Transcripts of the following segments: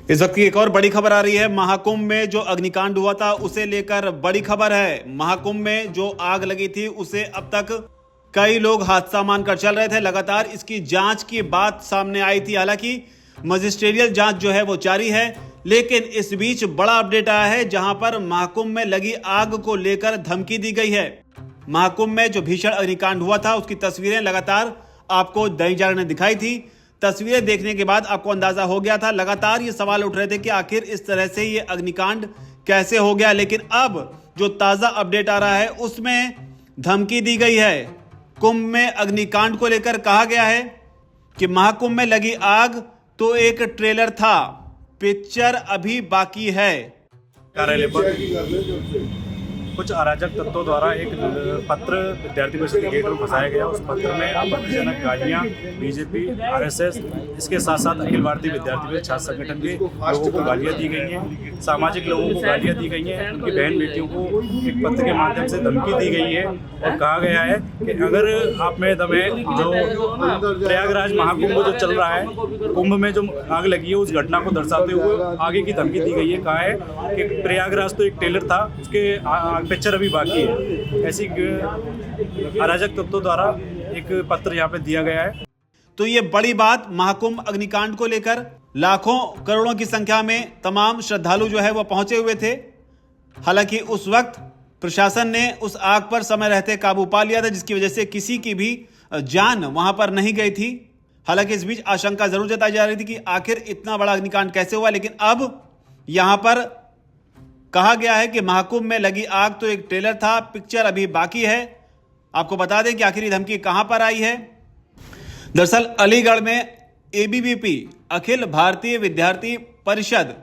इस वक्त की एक और बड़ी खबर आ रही है। महाकुंभ में जो अग्निकांड हुआ था उसे लेकर बड़ी खबर है। महाकुंभ में जो आग लगी थी उसे अब तक कई लोग हादसा मानकर चल रहे थे। लगातार इसकी जांच की बात सामने आई थी। हालांकि मजिस्ट्रियल जांच जो है वो जारी है, लेकिन इस बीच बड़ा अपडेट आया है जहां पर महाकुंभ में लगी आग को लेकर धमकी दी गई है। महाकुंभ में जो भीषण अग्निकांड हुआ था उसकी तस्वीरें लगातार आपको दैनिक जागरण ने दिखाई थी। तस्वीरें देखने के बाद आपको अंदाजा हो गया था। लगातार ये सवाल उठ रहे थे कि आखिर इस तरह से ये अग्निकांड कैसे हो गया, लेकिन अब जो ताजा अपडेट आ रहा है उसमें धमकी दी गई है। कुंभ में अग्निकांड को लेकर कहा गया है कि महाकुंभ में लगी आग तो एक ट्रेलर था, पिक्चर अभी बाकी है। कार्यालय पर कुछ अराजक तत्वों द्वारा एक पत्र विद्यार्थी परिषद के गेट में फंसाया गया। उस पत्र में आपत्तिजनक गालियां बीजेपी, आरएसएस, इसके साथ साथ अखिल भारतीय विद्यार्थी परिषद छात्र संगठन के लोगों को गालियां दी गई हैं, सामाजिक लोगों को गालियां दी गई हैं, उनकी बहन बेटियों को एक पत्र के माध्यम से धमकी दी गई है और कहा गया है कि अगर आप में दम है, जो प्रयागराज महाकुंभ जो चल रहा है, कुंभ में जो आग लगी है उस घटना को दर्शाते हुए आगे की धमकी दी गई है। कहा है कि प्रयागराज तो एक ट्रेलर था, उसके पिक्चर अभी बाकी है। ऐसी अराजक तत्वों द्वारा एक पत्र यहाँ पे दिया गया है। तो ये बड़ी बात महाकुंभ अग्निकांड को लेकर लाखों करोड़ों की संख्या में तमाम श्रद्धालु जो है वो पहुंचे हुए थे। हालांकि उस वक्त प्रशासन ने उस आग पर समय रहते काबू पा लिया था, जिसकी वजह से किसी की भी जान वहां पर नहीं गई थी। हालांकि इस बीच आशंका जरूर जताई जा रही थी कि आखिर इतना बड़ा अग्निकांड कैसे हुआ, लेकिन अब यहां पर कहा गया है कि महाकुंभ में लगी आग तो एक ट्रेलर था, पिक्चर अभी बाकी है। आपको बता दें कि आखिर ये धमकी कहां पर आई है। दरअसल अलीगढ़ में एबीवीपी अखिल भारतीय विद्यार्थी परिषद,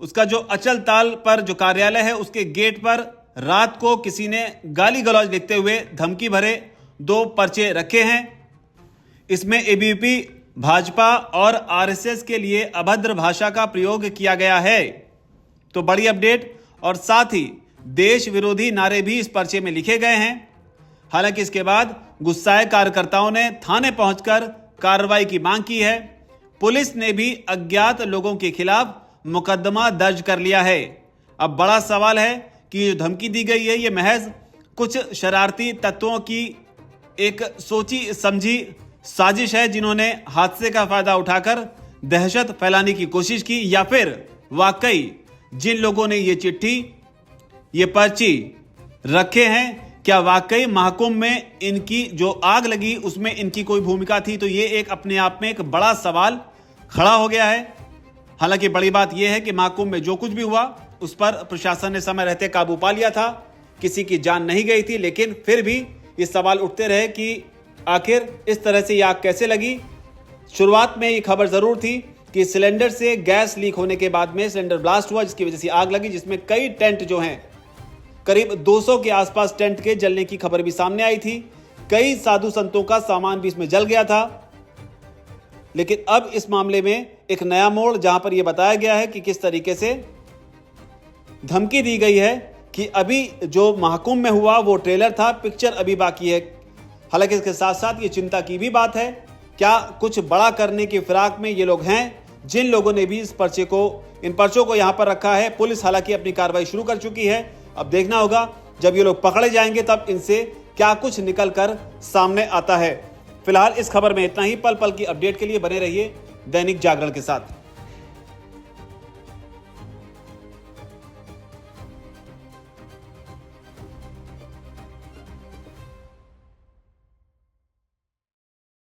उसका जो अचल ताल पर जो कार्यालय है उसके गेट पर रात को किसी ने गाली गलौज लिखते हुए धमकी भरे 2 पर्चे रखे हैं। इसमें एबीवीपी, भाजपा और आरएसएस के लिए अभद्र भाषा का प्रयोग किया गया है। तो बड़ी अपडेट और साथ ही देश विरोधी नारे भी इस पर्चे में लिखे गए हैं। हालांकि इसके बाद गुस्साए कार्यकर्ताओं ने थाने पहुंचकर कार्रवाई की मांग की है। पुलिस ने भी अज्ञात लोगों के खिलाफ मुकदमा दर्ज कर लिया है। अब बड़ा सवाल है कि जो धमकी दी गई है ये महज कुछ शरारती तत्वों की एक सोची समझी साजिश है, जिन्होंने हादसे का फायदा उठाकर दहशत फैलाने की कोशिश की, या फिर वाकई जिन लोगों ने ये चिट्ठी, ये पर्ची रखे हैं, क्या वाकई महाकुंभ में इनकी जो आग लगी उसमें इनकी कोई भूमिका थी। तो ये एक अपने आप में एक बड़ा सवाल खड़ा हो गया है। हालांकि बड़ी बात यह है कि महाकुंभ में जो कुछ भी हुआ उस पर प्रशासन ने समय रहते काबू पा लिया था, किसी की जान नहीं गई थी, लेकिन फिर भी ये सवाल उठते रहे कि आखिर इस तरह से ये आग कैसे लगी। शुरुआत में ये खबर जरूर थी कि सिलेंडर से गैस लीक होने के बाद में सिलेंडर ब्लास्ट हुआ, जिसकी वजह से आग लगी, जिसमें कई टेंट जो हैं, करीब 200 के आसपास टेंट के जलने की खबर भी सामने आई थी। कई साधु संतों का सामान भी इसमें जल गया था। लेकिन अब इस मामले में एक नया मोड़, जहां पर यह बताया गया है कि किस तरीके से धमकी दी गई है कि अभी जो महाकुंभ में हुआ वो ट्रेलर था, पिक्चर अभी बाकी है। हालांकि इसके साथ साथ ये चिंता की भी बात है, क्या कुछ बड़ा करने की फिराक में ये लोग हैं जिन लोगों ने भी इन पर्चों को यहां पर रखा है। पुलिस हालांकि अपनी कार्रवाई शुरू कर चुकी है। अब देखना होगा जब ये लोग पकड़े जाएंगे तब इनसे क्या कुछ निकल कर सामने आता है। फिलहाल इस खबर में इतना ही। पल पल की अपडेट के लिए बने रहिए दैनिक जागरण के साथ।